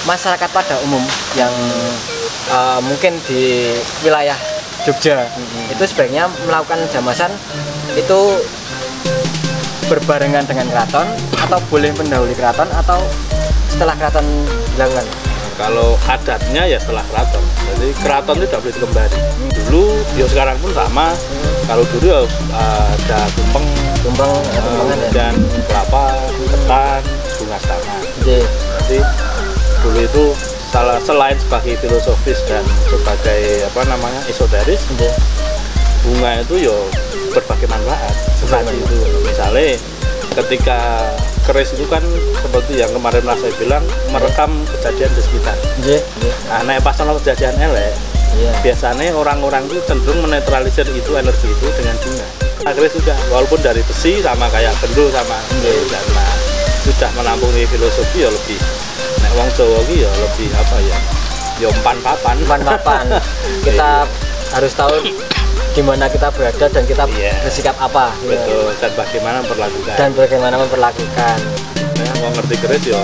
masyarakat pada umum yang mungkin di wilayah Jogja itu sebaiknya melakukan jamasan itu berbarengan dengan keraton atau boleh mendahului keraton atau setelah keraton dilakukan? Kalau adatnya ya setelah keraton, jadi keraton itu tidak boleh dikembali. Dulu, ya sekarang pun sama. Kalau dulu ya, ada tumpeng, dan kelapa, ketan, bunga setengah. Jadi dulu itu selain sebagai filosofis dan sebagai esoteris, bunga itu ya berbagai manfaat seperti itu. Misalnya ketika keris itu kan seperti yang kemarin saya bilang merekam kejadian di sekitar. Nah, naik pas ono kejadian elek, biasanya orang-orang itu cenderung menetralisir itu energi itu dengan bunga. Nah, keris juga walaupun dari besi sama kayak bendo sama karena sudah menampung filosofi ya lebih. Nek wong Jawa iki ya lebih ya empan papan. Kita harus tahu di mana kita berada dan kita bersikap apa. Betul, dan bagaimana memperlakukan. Nah, mau ngerti keris ya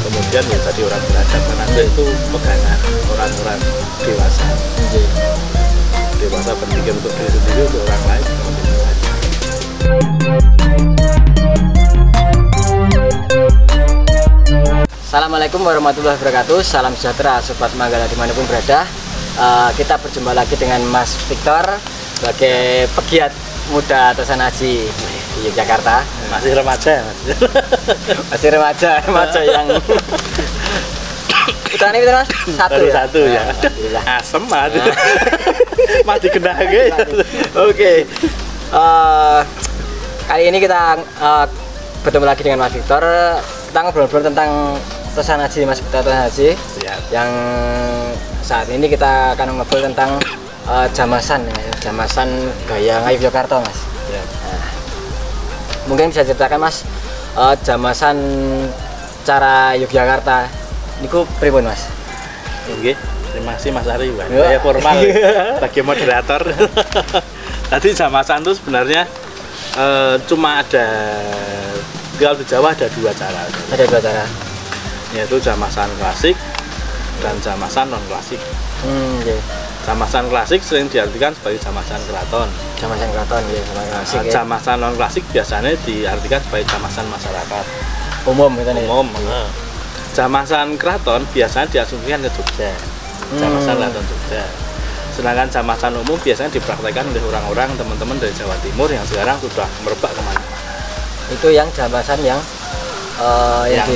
kemudian ya jadi orang beradab karena itu pegangan orang-orang dewasa. Dewasa berpikir untuk diri sendiri, untuk orang lain. Assalamualaikum warahmatullahi wabarakatuh. Salam sejahtera Sobat Manggala dimanapun berada. Kita berjumpa lagi dengan Mas Victor sebagai pegiat muda atasan haji di Yogyakarta. Masih remaja, masih remaja yang utannya itu Mas? Satu ya. Asem aja. Mati kendage. Oke. Kali ini kita bertemu lagi dengan Mas Victor. Kita ngobrol-ngobrol tentang atasan haji, Mas Victor atasan haji. Yang saat ini kita akan ngobrol tentang jamasan gaya Ngayogyakarta, Mas. Nah, mungkin bisa ceritakan Mas, jamasan cara Yogyakarta niku pripun, Mas? Oke, terima kasih Mas Ari, saya formal sebagai moderator. Tadi jamasan itu sebenarnya cuma ada, kalau di Jawa ada dua cara. Ada dua cara, yaitu jamasan klasik dan jamasan non klasik. Jamasan klasik sering diartikan sebagai jamasan keraton. Jamasan keraton, ya, sama klasik. Jamasan non klasik biasanya diartikan sebagai jamasan masyarakat umum, gitu nih. Jamasan keraton biasanya diasumsikan ke Jogja. Jamasan keraton Jogja. Sedangkan jamasan umum biasanya dipraktekkan oleh orang-orang teman-teman dari Jawa Timur yang sekarang sudah merebak kemana-mana. Itu yang jamasan yang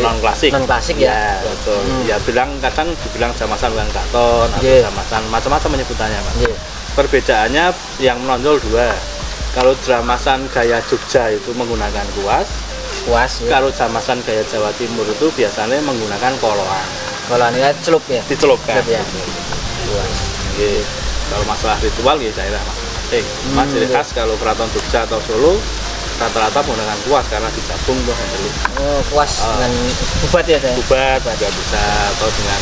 non klasik ya. Betul. Ya kadang dibilang jamasan bukan keraton atau jamasan macam-macam penyebutannya, Mas. Perbedaannya yang menonjol dua. Kalau jamasan gaya Jogja itu menggunakan kuas. Kalau jamasan gaya Jawa Timur itu biasanya menggunakan koloan. Koloannya celup ya. Dicelupkan. Ya. Kalau masalah ritual ya daerah masing-masing. Ciri khas kalau keraton Jogja atau Solo rata-rata menggunakan kuas karena digabung tuh. Kuas dengan bubat ya, saya? Bubat juga bisa, atau dengan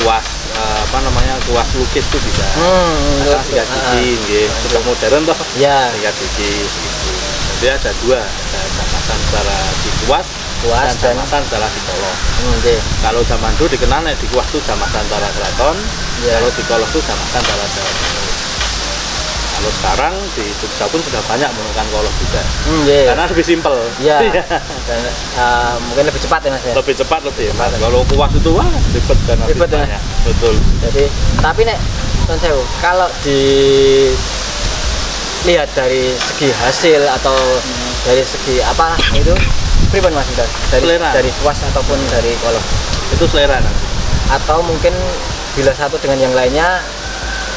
kuas kuas lukis tuh bisa. Sikat gigi, sudah modern toh. Sikat gigi gitu. Jadi ada dua, ada jamasan secara di kuas dan jamasan secara di kolong. Kalau zaman dulu dikenal di kuas tuh jamasan secara keraton, kalau di kolong tuh jamasan secara Jawa Timur. Kalau sekarang di Jogja pun sudah banyak menggunakan kolong juga, karena lebih simpel. Dan mungkin lebih cepat ya, Mas ya? Lebih cepat, lebih hemat. Kalau kuas itu ribet dan ribet ya. Betul. Jadi, tapi kalau dilihat dari segi hasil atau dari segi apa itu pripun, Mas? Dari kuas ataupun dari kolong? Itu selera nanti. Atau mungkin bila satu dengan yang lainnya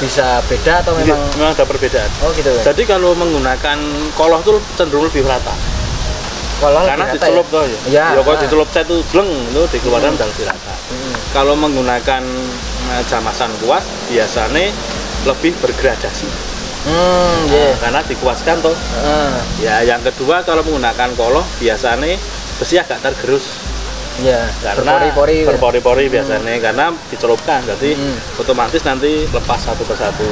bisa beda atau memang ada perbedaan. Gitu kan? Jadi kalau menggunakan koloh itu cenderung lebih rata. Karena dicelup toh ya. Kalau dicelup saya itu bleng itu dikeluarkan dan lebih rata. Kalau menggunakan jamasan kuas biasanya lebih bergradasi. Karena dikuaskan toh. Ya, yang kedua kalau menggunakan koloh biasanya besi agak tergerus. Karena berpori-pori biasanya karena dicelupkan, jadi otomatis nanti lepas satu persatu.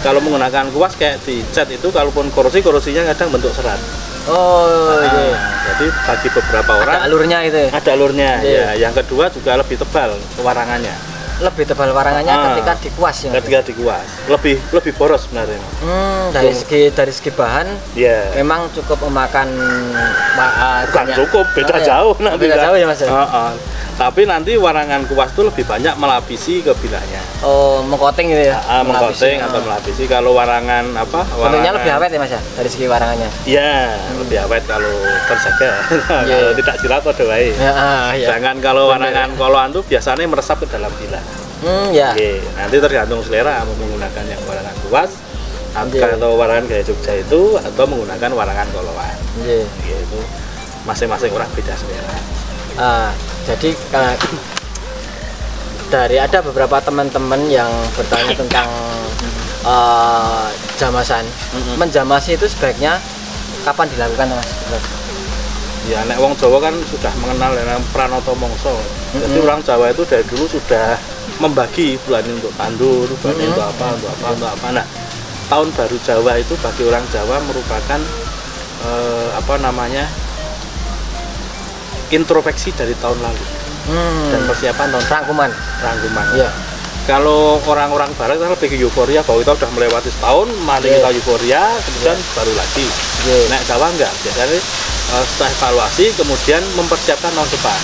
Kalau menggunakan kuas kayak dicat itu, kalaupun korosinya kadang bentuk serat. Oh, iya. Jadi bagi beberapa orang Ada alurnya itu. ada alurnya. Iya. Ya, yang kedua juga lebih tebal warangannya. Lebih tebal warangannya ketika dikuas ya. Mas? Ketika dikuas, lebih boros sebenarnya. Dari segi bahan Ya. memang cukup memakan Bukan cukup, beda jauh nanti. Beda jauh ya Mas. Tapi nanti warangan kuas itu lebih banyak melapisi ke bilahnya. Oh, mengcoating gitu ya. Mengcoating atau melapisi. Kalau warangan apa? Bentuknya lebih awet ya Mas ya dari segi warangannya. Iya, lebih awet kalau terjaga. Kalau tidak jilat kode wae. Ya. Jangan kalau warangan koloan tuh biasanya meresap ke dalam bilah. Ya. Oke, nanti tergantung selera mau menggunakan yang warangan kuas atau warangan gaya Jogja itu atau menggunakan warangan koloan. Itu masing-masing orang beda selera. Jadi dari ada beberapa teman-teman yang bertanya tentang jamasan. Menjamasi itu sebaiknya kapan dilakukan Mas? Ya, nek wong Jawa kan sudah mengenal dengan pranoto mongso. Jadi orang Jawa itu dari dulu sudah membagi bulan ini untuk tandur, bulan ini untuk apa. Nah, tahun baru Jawa itu bagi orang Jawa merupakan introspeksi dari tahun lalu dan persiapan tahun rangkuman. Iya. Kalau orang-orang Barat kan lebih ke euforia bahwa kita sudah melewati setahun, mari kita euforia, kemudian baru lagi. Nek Jawa enggak, biasanya setelah evaluasi kemudian mempersiapkan tahun depan.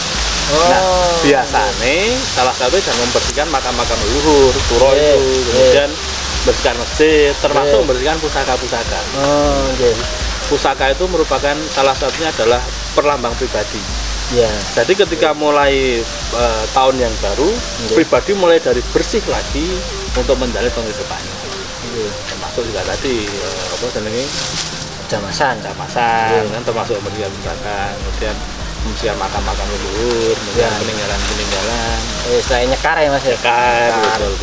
Nah, biasanya salah satu dan membersihkan makam-makam leluhur, pura itu, kemudian membersihkan masjid, termasuk membersihkan pusaka-pusaka. Pusaka itu merupakan salah satunya adalah perlambang pribadi. Jadi ketika mulai tahun yang baru, pribadi mulai dari bersih lagi untuk menjalani tahun depannya. Termasuk juga tadi jamasan kan termasuk membersihkan pusaka, kemudian membersihkan makam-makam leluhur, kemudian peninggalan. Selain nyekar ya Mas ya. Betul.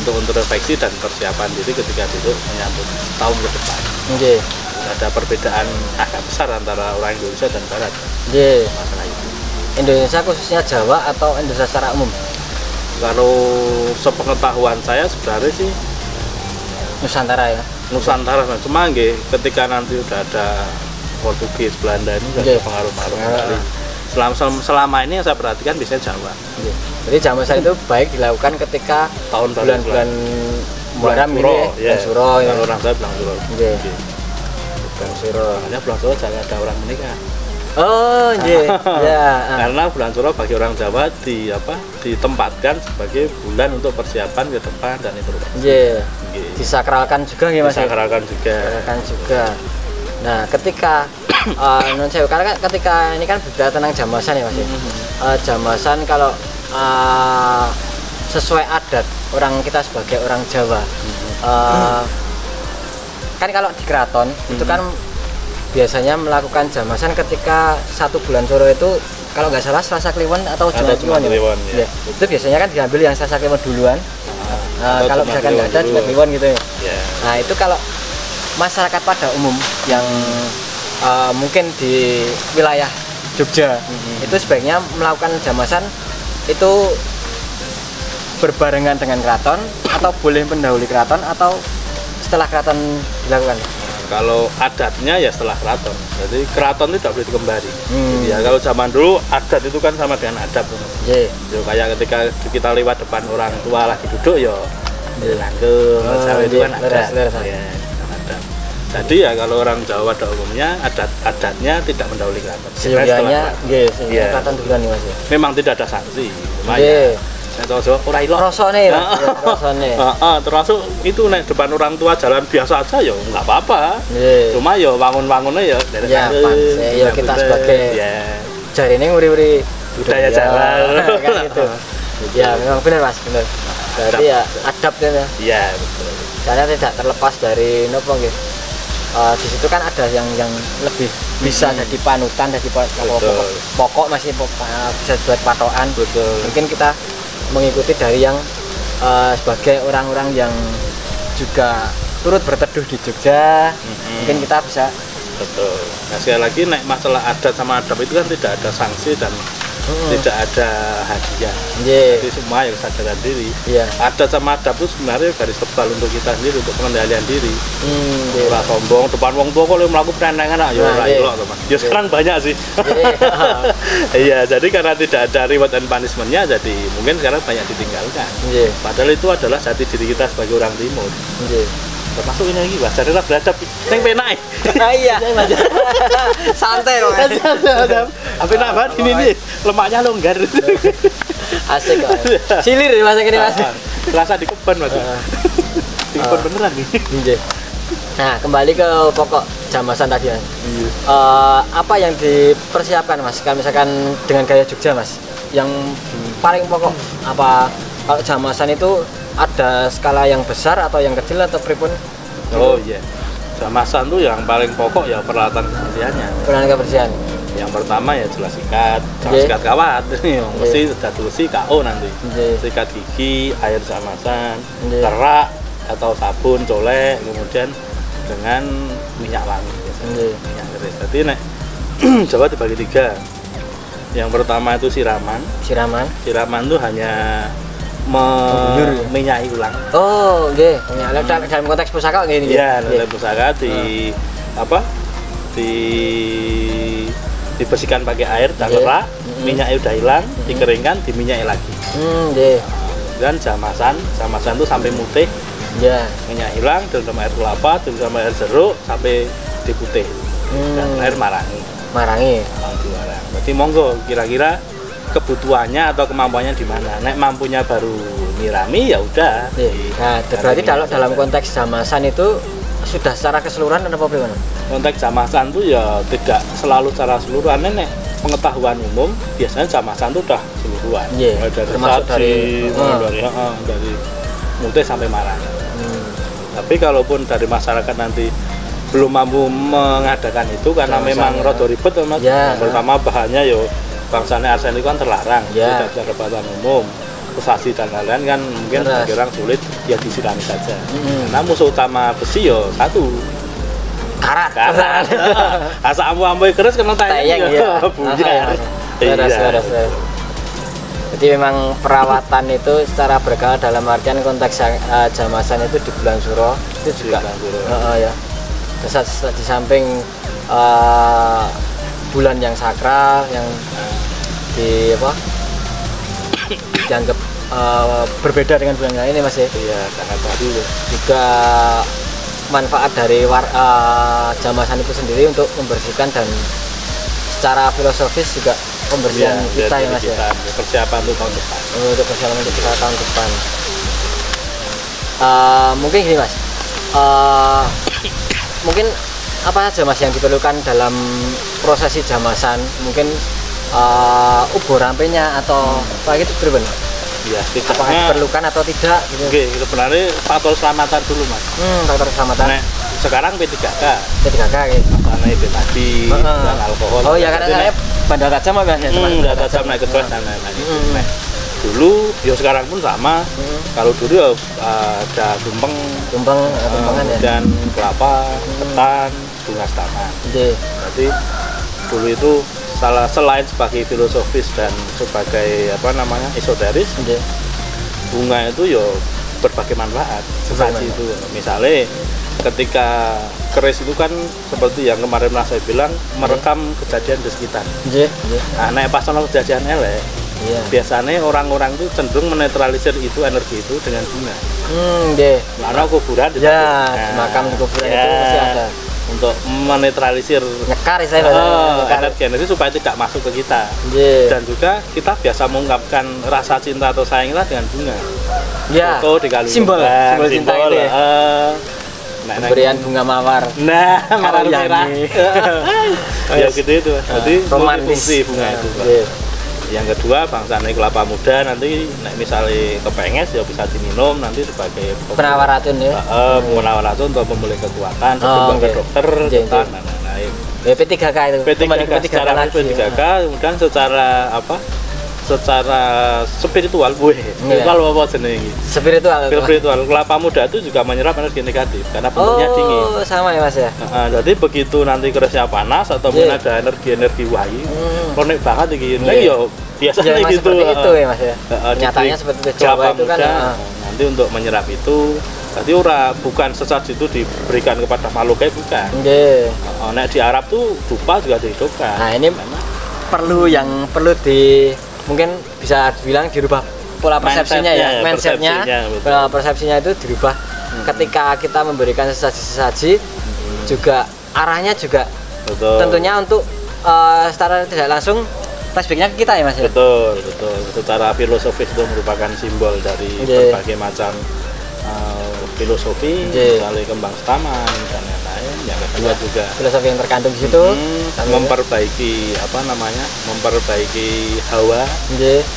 Untuk introspeksi dan persiapan diri ketika besok menyambut tahun ke depan. Ada perbedaan agak besar antara orang Indonesia dan Barat. Masalah itu. Indonesia khususnya Jawa atau Indonesia secara umum? Kalau sepengetahuan saya sebenarnya sih Nusantara ya. Nusantara, cuma ketika nanti udah ada Portugis, Belanda ini udah ada pengaruh-pengaruh kembali. Selama ini yang saya perhatikan biasanya Jawa. Jadi jamasan itu baik dilakukan ketika tahun bulan Muharram ini ya. Suro ya. Kalau orang saya bilang Suro. Bulan Suro. Makanya bulan Suro jangan ada orang menikah. Oh, Karena bulan Suro bagi orang Jawa ditempatkan sebagai bulan untuk persiapan ke depan dan itu. Disakralkan juga ya Mas. Disakralkan juga. Nah, ketika karena ketika ini kan berbicara tentang jamasan ya Mas. Jamasan kalau sesuai adat orang kita sebagai orang Jawa. Kan kalau di keraton itu kan biasanya melakukan jamasan ketika 1 bulan Suro itu kalau nggak salah Selasa Kliwon atau Jumat Kliwon ya. Itu biasanya kan diambil yang Selasa Kliwon duluan. Kalau misalkan nggak ada Jumat Kliwon gitu ya. Nah, itu kalau masyarakat pada umum yang mungkin di wilayah Jogja itu sebaiknya melakukan jamasan itu berbarengan dengan keraton atau boleh mendahului keraton atau setelah keraton dilakukan? Kalau adatnya ya setelah keraton, jadi keraton itu tidak boleh dikembali. Ya kalau zaman dulu adat itu kan sama dengan adab. Kayak ketika kita lewat depan orang tua lagi duduk ya langkung, itu kan adat. Jadi ya kalau orang Jawa pada umumnya adatnya tidak mendahului keraton. Seyogianya keraton duluan nih Mas. Memang tidak ada sanksi. Ora ilo rasane ya. Rasane. Termasuk itu nek depan orang tua jalan biasa aja ya nggak apa-apa. Cuma ya wangun-wangunnya ya dari ya kita sebagai jarine nguri-uri budaya jalan kan gitu. Ya memang benar Mas, benar. Berarti ya adab ya. Iya, betul. Karena tidak terlepas dari nopo nggih. Di situ kan ada yang lebih bisa jadi panutan, jadi pokok masih bisa buat patokan. Mungkin kita mengikuti dari yang sebagai orang-orang yang juga turut berteduh di Jogja, mungkin kita bisa. Betul. Nah sekali lagi naik masalah adat sama adab itu kan tidak ada sanksi dan tidak ada hadiah. Nggih. Jadi semua yang sadar diri. Iya. Adat sama adab itu sebenarnya garis tebal untuk kita sendiri, untuk pengendalian diri. Nggih. Ora sombong depan wong tua kalau melakukan perenangan ya ora elok teman. Ya sekarang banyak sih. Iya, jadi karena tidak ada reward and punishment-nya, jadi mungkin sekarang banyak ditinggalkan. Padahal itu adalah jati diri kita sebagai orang timur. Termasuk ini lagi wajar lah beradab yang penak. Iya. Santai kok. Apa nak banget ini nih lemaknya longgar. Asik kok. Silir Mas ini Mas. Rasa dikeben Mas. Dikeben beneran nih. Nggih. Nah, kembali ke pokok jamasan tadi Mas. Apa yang dipersiapkan Mas kalau misalkan dengan gaya Jogja Mas? Yang paling pokok apa kalau jamasan itu ada skala yang besar atau yang kecil atau pripun? Oh iya. Jamasan tuh yang paling pokok ya peralatan kebersihannya. Peralatan kebersihan. Yang pertama ya jelas sikat kawat. Mesti sudah tulis KO nanti. Sikat gigi, air jamasan, kerak atau sabun, colek, kemudian dengan minyak wangi biasanya. Minyak keris. Jadi nek coba dibagi 3. Yang pertama itu siraman. Siraman tuh hanya minyai ulang. Oh, nggih. Dalam konteks pusaka nggih nggih. Iya, dalam pusaka dibersihkan pakai air dan kerak, minyaknya udah hilang, dikeringkan, diminyai lagi. Nggih. Dan jamasan itu sampai mutih. Iya. Minyak hilang, direndam air kelapa, direndam air jeruk sampai diputih. Dan air marangi. Berarti monggo kira-kira kebutuhannya atau kemampuannya di mana. Nek mampunya baru nyirami ya udah. Nah, berarti dalam konteks jamasan itu sudah secara keseluruhan atau bagaimana? Konteks jamasan itu ya tidak selalu secara keseluruhan. Nek pengetahuan umum biasanya jamasan itu udah keseluruhan. Termasuk dari mutih sampai marangi. Tapi kalaupun dari masyarakat nanti belum mampu mengadakan itu karena memang rada ribet Mas. Pertama bahannya yo bangsanya arsenik kan terlarang, tidak bisa dapatan umum, kesasi dan lain-lain kan mungkin bagi orang sulit, ya disirami saja. Karena musuh utama besi yo satu, karat. Asa ambu-ambu keras kena tayang ya, buyar. Jadi memang perawatan itu secara berkala dalam artian konteks jamasan itu di bulan Suro itu juga. Ya. Terus di samping bulan yang sakral yang dianggap berbeda dengan bulan lain ini Mas ya. Iya, sangat baru. Juga manfaat dari jamasan itu sendiri untuk membersihkan dan secara filosofis juga pembersihan kita ya Mas ya. Persiapan untuk tahun depan. Untuk persiapan untuk kita tahun depan. Mungkin gini Mas. Mungkin apa saja Mas yang diperlukan dalam prosesi jamasan? Mungkin ubur rampenya atau apa gitu berben? Ya, apakah diperlukan atau tidak gitu. Oke, sebenarnya faktor keselamatan dulu Mas. Faktor keselamatan. Nah, sekarang P3K gitu. Karena itu tadi dan alkohol. Oh ya, karena saya bandar tajam Mas ya, bandar tajam naik ke dan lain-lain. Dulu ya sekarang pun sama. Kalau dulu ya ada tumpeng dan kelapa, ketan, bunga setaman. Berarti dulu itu selain sebagai filosofis dan sebagai esoteris, bunga itu ya berbagai manfaat. Sesaji itu misalnya ketika keris itu kan seperti yang kemarin saya bilang merekam kejadian di sekitar. Nah, pas ono kejadian elek, biasanya orang-orang itu cenderung menetralisir itu energi itu dengan bunga. Karena kuburan makam kuburan itu masih ada untuk menetralisir nyekar energi supaya tidak masuk ke kita. Dan juga kita biasa mengungkapkan rasa cinta atau sayang kita dengan bunga. Foto dikalung simbol cinta itu ya. Pemberian bunga mawar. Mawar merah. Ya gitu itu. Jadi multifungsi bunga itu. Yang kedua bangsane kelapa muda nanti misalnya kepenges ya bisa diminum nanti sebagai penawar racun ya. Penawar racun untuk memulih kekuatan, sebelum ke dokter, dan lain-lain. P3K itu. P3K secara P3K kemudian secara secara spiritual, kalau apa jenenge iki? Spiritual. Kelapa muda itu juga menyerap energi negatif karena bentuknya dingin. Oh, sama ya Mas ya. Jadi begitu nanti kerisnya panas atau mungkin ada energi wahyu, konek banget iki. Nek yo biasanya gitu. Seperti itu ya Mas ya. Nyatanya seperti itu Jawa itu kan. Nanti untuk menyerap itu berarti bukan sesaji itu diberikan kepada makhluk kayak bukan. Nek di Arab tuh dupa juga dihidupkan. Nah, ini perlu mungkin bisa dibilang dirubah pola persepsinya ya, mindsetnya, persepsinya itu dirubah ketika kita memberikan sesaji juga arahnya juga tentunya untuk secara tidak langsung flashbacknya ke kita ya Mas ya. Betul. Secara filosofis itu merupakan simbol dari berbagai macam filosofi, misalnya kembang setaman dan lain-lain. Yang kedua juga filosofi yang terkandung di situ, memperbaiki hawa.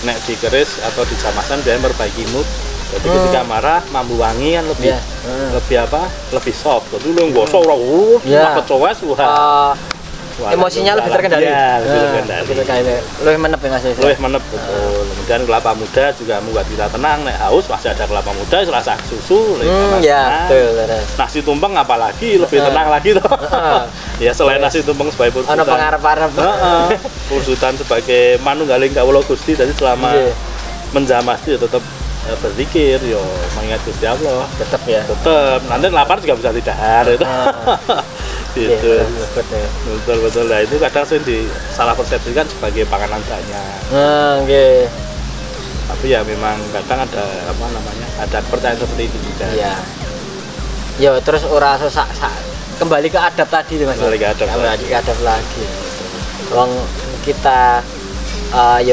Nek dikeris atau dijamasan dia memperbaiki mood. Jadi ketika marah mambu wangi kan lebih soft. Dulu gosok kecowes emosinya lebih terkendali. Lebih menep ya Mas. Lebih menep betul. Kemudian kelapa muda juga membuat kita tenang. Nek haus masih ada kelapa muda, rasa susu. Betul. Nasi tumpeng apalagi lebih tenang lagi toh. Ya selain nasi tumpeng sebagai pursutan. Ono pangarep-arep. Pursutan sebagai manunggaling kawula Gusti, jadi selama menjamas itu tetap berzikir, mengingat Gusti Allah. Tetap. Nanti lapar juga bisa didahar itu. Gitu. Betul. Nah itu kadang sering disalah persepsikan sebagai panganan banyak. Tapi ya memang kadang ada ada kepercayaan seperti itu juga. Iya. Terus ora kembali ke adab tadi Mas. Kembali ke adab lagi. Wong kita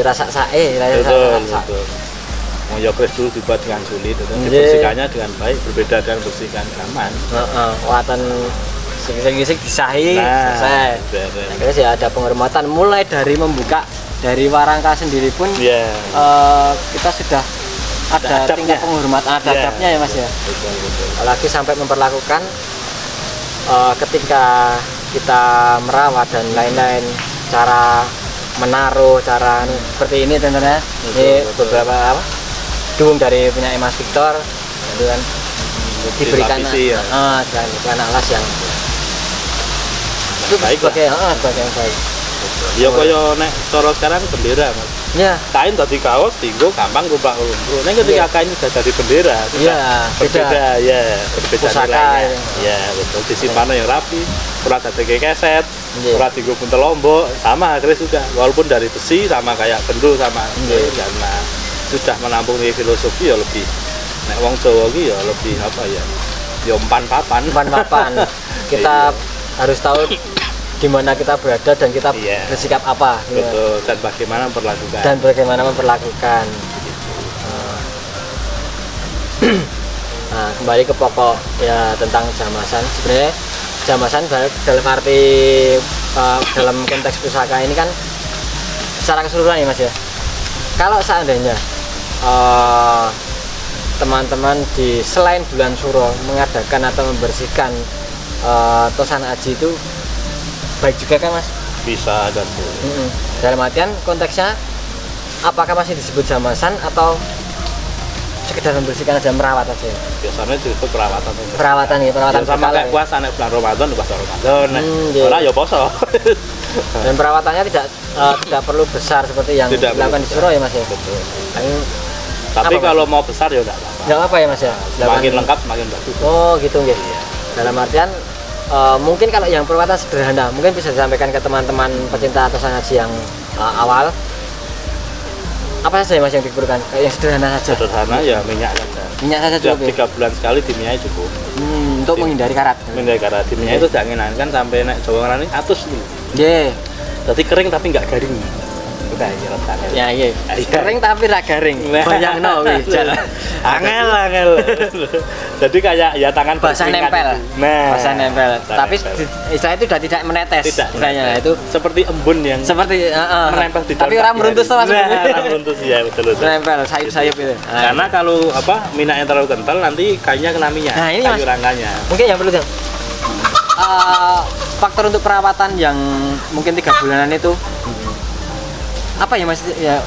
rasa sae, betul. Mau kris dulu dibuat dengan sulit, dibersihkannya dengan baik, berbeda dengan bersihkan gaman. Watan sing disahi selesai. Terus ya ada penghormatan mulai dari membuka dari warangka sendiri pun kita sudah ada tingkat penghormatan, ada adabnya ya Mas ya. Betul. Apalagi sampai memperlakukan ketika kita merawat dan lain-lain, cara menaruh, cara seperti ini tentunya. Ini beberapa duung dari punya Mas Victor itu kan diberikan alas yang itu sebagai yang baik. Ya kaya nek cara sekarang bendera Mas. Kain tadi kaos tinggo gampang rupak lumpur. Nek ketika kain sudah jadi bendera, berbeda nilainya. Betul. Disimpan yang rapi, ora dadi keset, ora tinggo buntel lombok, sama keris juga. Walaupun dari besi sama kayak gendul sama karena sudah menampung filosofi ya lebih. Nek wong Jawa iki ya lebih umpan papan. Kita harus tahu di mana kita berada dan kita bersikap apa. Betul. Dan bagaimana memperlakukan. Nah, kembali ke pokok ya tentang jamasan. Sebenarnya jamasan dalam arti dalam konteks pusaka ini kan secara keseluruhan ya Mas ya. Kalau seandainya teman-teman di selain bulan Suro mengadakan atau membersihkan tosan aji itu baik juga kan Mas? Bisa dan boleh. Dalam artian konteksnya apakah masih disebut jamasan atau sekedar membersihkan aja, merawat aja? Biasanya disebut perawatan. Perawatan sama kayak puasa nek bulan Ramadan puasa Ramadan. Ora ya poso. Dan perawatannya tidak perlu besar seperti yang dilakukan di Suro ya Mas ya. Betul. Tapi kalau mau besar ya enggak apa-apa. Enggak apa ya Mas ya. Semakin lengkap semakin bagus. Oh gitu nggih. Dalam artian mungkin kalau yang perawatan sederhana mungkin bisa disampaikan ke teman-teman pecinta tosan aji yang awal. Apa saja Mas yang diperlukan? Yang sederhana saja. Sederhana ya minyak saja. Minyak saja cukup. 3 bulan sekali diminyai cukup. Untuk menghindari karat. Menghindari karat. Diminyai itu jangan kan sampai nek Jawa ngarani atus nih. Jadi kering tapi enggak garing. Ya iya. Kering tapi ra garing. Bayangno wis. Angel. Jadi kayak ya tangan basah nempel. Basah nempel. Tapi istilah itu sudah tidak menetes. Istilahnya itu seperti embun yang menempel di dalam. Tapi ora meruntus Mas. Ora meruntus ya betul. Nempel sayup-sayup itu. Karena kalau minyaknya terlalu kental nanti kayunya kena minyak. Nah, ini kayu rangkanya. Mungkin yang perlu faktor untuk perawatan yang mungkin 3 bulanan itu apa ya Mas ya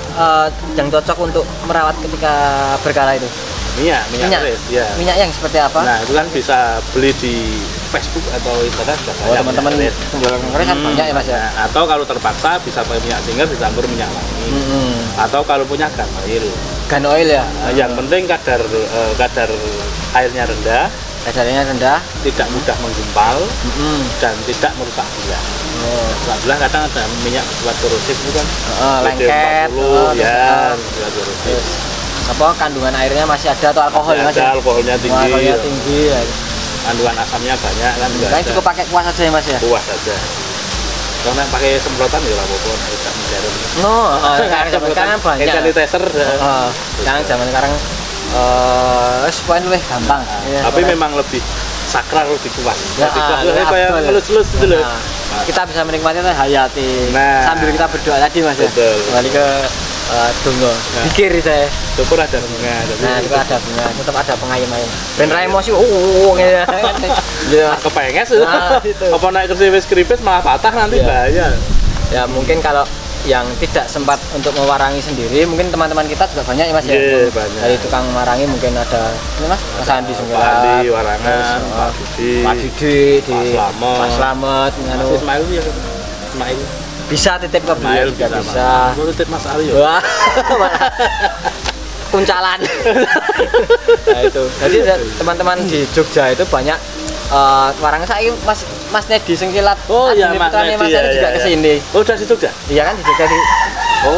yang cocok untuk merawat ketika berkala itu? Minyak keris, ya. Minyak yang seperti apa? Nah, itu kan bisa beli di Facebook atau internet. Oh, teman-teman penjual keris kan banyak ya Mas ya. Nah, atau kalau terpaksa bisa pakai minyak singer dicampur minyak wangi. Atau kalau punya gun oil. Gun oil ya. Nah, yang penting kadar airnya rendah. Kadarnya rendah, tidak mudah menggumpal, dan tidak merusak gula. Alhamdulillah kadang ada minyak buat korosif itu kan. Lengket. Ya, buat korosif. Apa kandungan airnya masih ada atau alkohol masih Mas? Ada, alkoholnya tinggi. Alkoholnya tinggi ya. Kandungan asamnya banyak kan. Nah, cukup pakai kuah saja ya Mas ya? Kuah saja. Kalau pakai semprotan ya lah pokoknya tidak modern. Sekarang banyak. Sanitizer. Sekarang zaman sekarang poin lebih gampang. Tapi memang lebih sakral, lebih kuat. Kayak ngelus-ngelus itu loh. Kita bisa menikmati hayati sambil kita berdoa tadi Mas ya. Betul. Kembali ke tunggu. Pikir saya. Syukur ada bunga. Nah, itu ada bunga, tetap ada pengayuman. Ben ra emosi ngene. Ya, kepengen sih. Apa naik keripis malah patah nanti bahaya. Ya, mungkin kalau yang tidak sempat untuk mewarangi sendiri, mungkin teman-teman kita juga banyak ya Mas ya. Banyak. Dari tukang warangi mungkin ada ini Mas, Mas Andi Sunggulan, Pak Andi Warangan, Pak Didi, Pak Slamet, Mas Ismail ya. Ismail. Bisa titip ke beliau juga bisa. Mau titip Mas Aryo. Wah. Kuncalan. Nah itu. Jadi teman-teman di Jogja itu banyak warang saya Mas Nedi Sengkilat. Oh iya Mas Nedi juga kesini. Oh udah di Jogja? Iya kan di Jogja di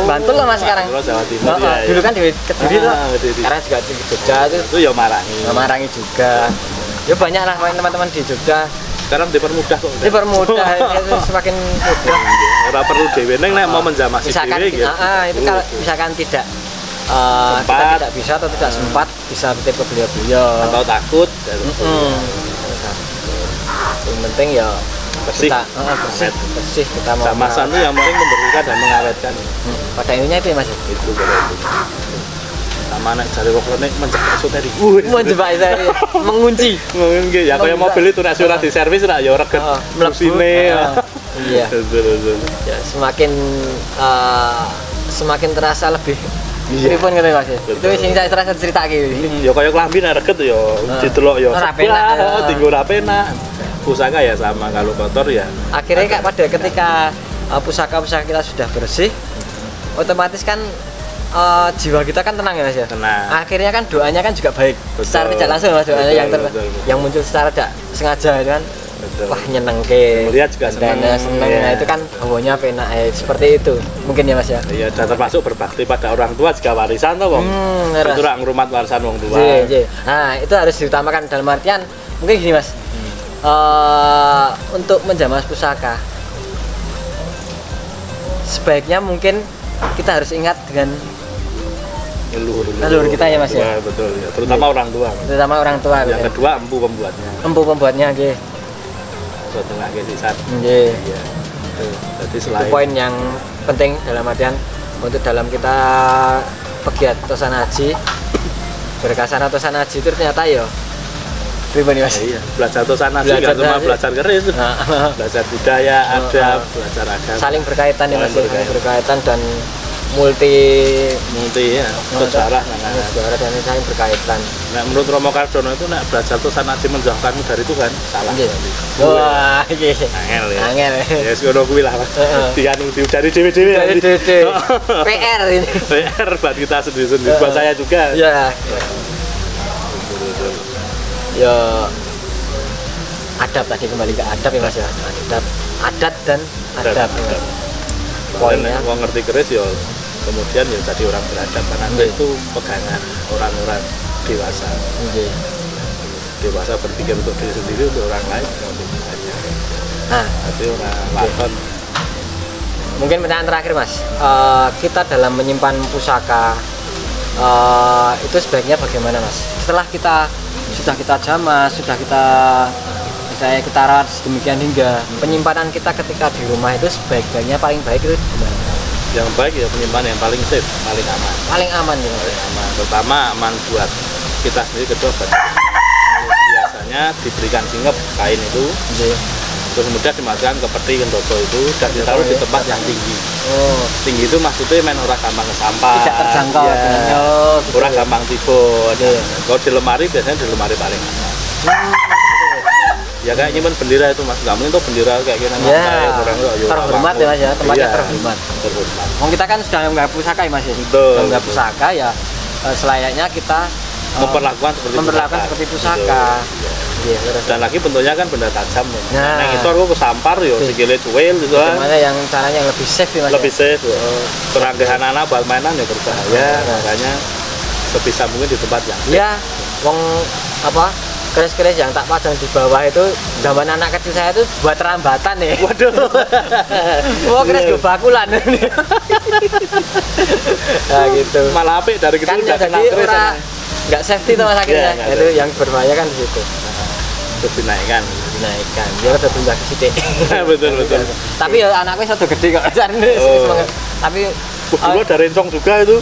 Bantul lah Mas sekarang. Jawa Timur ya. Dulu kan di Kediri loh. Sekarang juga di Jogja itu ya Marangi. Marangi juga. Ya banyak lah teman-teman di Jogja. Sekarang dipermudah kok. Dipermudah semakin mudah. Ora perlu dhewe ning nek mau menjamasi dhewe gitu. Itu kalau misalkan tidak kita tidak bisa atau tidak sempat bisa titip ke beliau-beliau atau takut yang penting ya bersih bersih kita mau kemasan itu yang penting membersihkan dan mengawetkan pada intinya itu ya Mas itu sama anak cari wakilnya menjebak esoteri menjebak esoteri mengunci ya kayak mobil itu nek surat di servis lah ya reget melusine iya ya semakin terasa lebih pripun ngene Mas. Itu sing saya terasa ceritake iki. Ya kaya klambi nek reget ya didelok ya. Tinggo ra penak. Pusaka ya sama kalau kotor ya. Akhirnya Kak pada ketika pusaka-pusaka kita sudah bersih, otomatis kan jiwa kita kan tenang ya Mas ya. Tenang. Akhirnya kan doanya kan juga baik. Secara tidak langsung Mas doanya yang muncul secara tidak sengaja itu kan. Wah nyenengke. Melihat juga seneng. Nah itu kan hawanya penak seperti itu. Mungkin ya Mas ya. Iya dan termasuk berbakti pada orang tua juga warisan toh wong. Itu rak ngrumat warisan wong tua. Iya. Nah, itu harus diutamakan dalam artian mungkin gini Mas. Untuk menjamas pusaka sebaiknya mungkin kita harus ingat dengan leluhur kita ya Mas ya. Betul ya. Terutama orang tua. Terutama orang tua. Yang kedua empu pembuatnya. Empu pembuatnya nggih. Tengah sisan. Nggih. Jadi selain poin yang penting dalam artian untuk dalam kita pegiat tosan haji berkasana tosan haji itu ternyata ya pribadi Mas. Iya, belajar tosan haji nggak cuma belajar keris. Belajar budaya, adab, belajar agama. Saling berkaitan ya Mas, saling berkaitan dan multi ya, sejarah dan saling berkaitan. Nah, menurut Romo Kardono itu nek belajar tuh sanaji menjauhkanmu dari Tuhan salah. Wah, iki. Angel. Ya wis ngono kuwi lah. Dianu dari dhewe-dhewe. PR ini. PR buat kita sendiri-sendiri, buat saya juga. Iya. Ya adab tadi kembali ke adab ya Mas ya. Adat dan adab. Poinnya wong ngerti keris ya kemudian ya jadi orang beradab karena itu pegangan orang-orang dewasa. Dewasa berpikir untuk diri sendiri, untuk orang lain untuk misalnya. Jadi orang lakon. Mungkin pertanyaan terakhir Mas, kita dalam menyimpan pusaka itu sebaiknya bagaimana Mas? Setelah sudah kita jamas, sudah kita misalnya kita rawat sedemikian hingga penyimpanan kita ketika di rumah itu sebaiknya paling baik itu gimana? Yang baik ya penyimpanan yang paling safe, paling aman. Paling aman ya. Paling aman. Pertama aman buat kita sendiri, kedua buat biasanya diberikan singep kain itu Terus kemudian dimasukkan ke peti kendoko itu dan ditaruh di tempat yang tinggi. Oh, Tinggi itu maksudnya main orang gampang ke sampah. tidak terjangkau. Ya, gitu orang ya. gampang tiba. Iya. Kalau di lemari biasanya di lemari paling atas. Ya kayak nyimpen bendera itu mas, nggak mungkin tuh bendera kayak gini Ya, terhormat ya mas ya, tempatnya terhormat. Terhormat. Kita kan sudah nggak pusaka ya mas ya. Betul. Nggak pusaka ya, selayaknya kita Memperlakukan seperti pusaka. Iya, betul. Dan lagi bentuknya kan benda tajam. Nah. Nah, itu aku kesampar yo sikile cuil gitu kan. Gimana yang caranya yang lebih safe ya mas? Lebih ya? safe. Peranggahan anak bal mainan ya berbahaya, makanya sebisa mungkin di tempat yang Ya, wong apa? Keris-keris yang tak pajang di bawah itu zaman anak kecil saya itu buat rambatan ya. Waduh. Oh, keris gue bakulan. Nah gitu. Malah apik dari kecil Kan udah jadi kenal keris. ora nggak safety tuh mas akhirnya. Iya, nggak Itu yang berbahaya kan di situ. Terus dinaikkan. Dinaikkan. Dia udah tunggak ke situ. Betul. Tapi ya anaknya satu gede kok. Tapi Dulu ada rencong juga itu.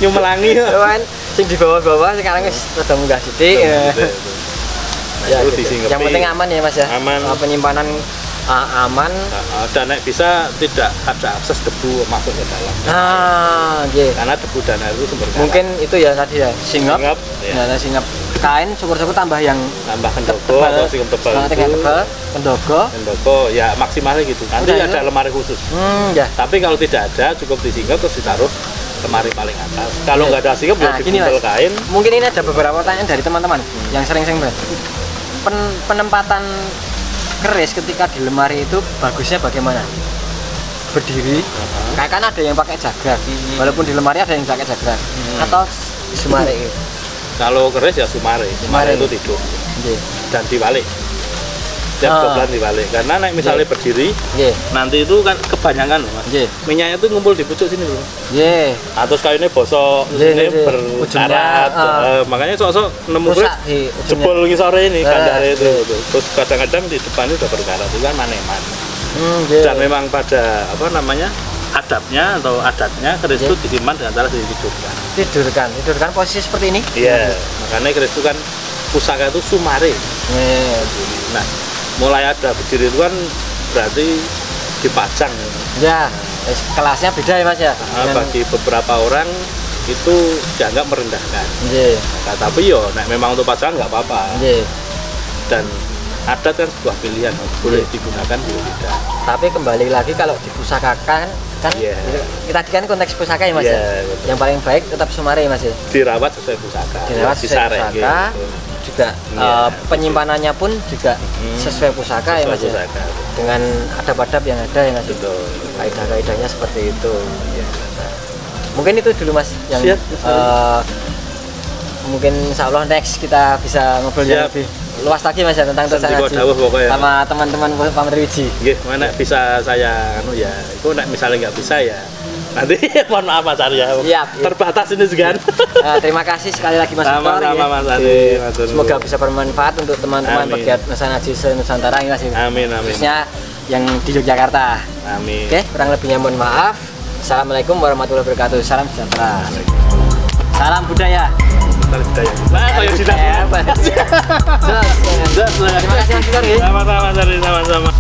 Nyumelangi. kan sing di bawah-bawah sekarang wis rada munggah sithik. Ya, Itu gitu. disinggep. Yang penting aman ya mas ya. Aman. Penyimpanan aman. Dan nek bisa tidak ada akses debu masuk ke dalam. Iya. Karena debu dan air itu sumber Mungkin itu ya tadi ya singap. ya. Nah, singap kain syukur-syukur tambah yang Tambah kendoko atau singap tebal tebal, pendogo. kendoko ya maksimalnya gitu. Nanti Udah, ada itu? lemari khusus. Ya. Tapi kalau tidak ada cukup disingkap terus ditaruh lemari paling atas. Kalau nggak ada singkap ya Gini, dibuntel Mas. kain. Mungkin ini ada beberapa pertanyaan dari teman-teman yang sering-sering penempatan keris ketika di lemari itu bagusnya bagaimana? Berdiri, kayak kan ada yang pakai jagrak, walaupun di lemari ada yang pakai jagrak, atau sumare itu. Kalau keris ya sumare itu tidur Nggih. dan dibalik. Setiap doblan dibalik. Karena naik misalnya berdiri, Nggih. nanti itu kan kebanyakan loh, Mas. Nggih. Minyaknya itu ngumpul di pucuk sini loh. Nggih. Atau kayunya bosok, Nggih, ini nggih. berkarat. Ujungnya, Makanya sok-sok nemu keris Rusak di ujungnya. jebol ngisore ini Ah, kandare itu. iya. Terus kadang-kadang di depan itu udah berkarat itu kan maneman. Nggih. Dan memang pada apa namanya adabnya atau adatnya keris itu disimpan dengan cara ditidurkan. tidurkan posisi seperti ini. Iya, makanya keris itu kan pusaka itu sumare. Nggih. Nah, mulai ada berdiri itu kan berarti dipajang. Ya, kelasnya beda ya mas ya. Nah, bagi beberapa orang itu dianggap merendahkan. Nggih. Nah, tapi yo, nek memang untuk pajangan nggak apa-apa. Nggih. Dan adat kan sebuah pilihan, boleh digunakan boleh tidak. Tapi kembali lagi kalau dipusakakan kan Iya. kita kan konteks pusaka ya mas Iya, ya. betul. Yang paling baik tetap sumare ya mas ya. Dirawat sesuai pusaka. Dirawat sesuai Disarek, pusaka. gitu. Juga Iya. penyimpanannya pun juga sesuai pusaka ya Sesuai mas ya. pusaka. Dengan adab-adab yang ada ya mas. Betul. Kaidah-kaidahnya seperti itu. Iya. Mungkin itu dulu mas yang Siap. mungkin insya Allah next kita bisa ngobrol yang Siap. lebih luas lagi mas ya tentang Sandi Tosana kok dawuh pokoknya. sama teman-teman Pamri Wiji. Nggih, mana bisa saya anu ya. Itu nek misalnya nggak bisa ya nanti mohon maaf Mas Arya. Siap. Terbatas ini segan. Terima kasih sekali lagi Mas Victor. Sama-sama, ya. Mas Andi. Matur nuwun. Semoga bisa bermanfaat untuk teman-teman Amin. pegiat Nusantara Haji Nusantara ini Mas. Amin amin. Khususnya yang di Yogyakarta. Amin. Oke, kurang lebihnya mohon maaf. Assalamualaikum warahmatullahi wabarakatuh. Salam sejahtera. Salam budaya. Salam budaya. Lah kayak dinas. Terima kasih Mas Victor. ya. Sama-sama Mas Arya, sama-sama.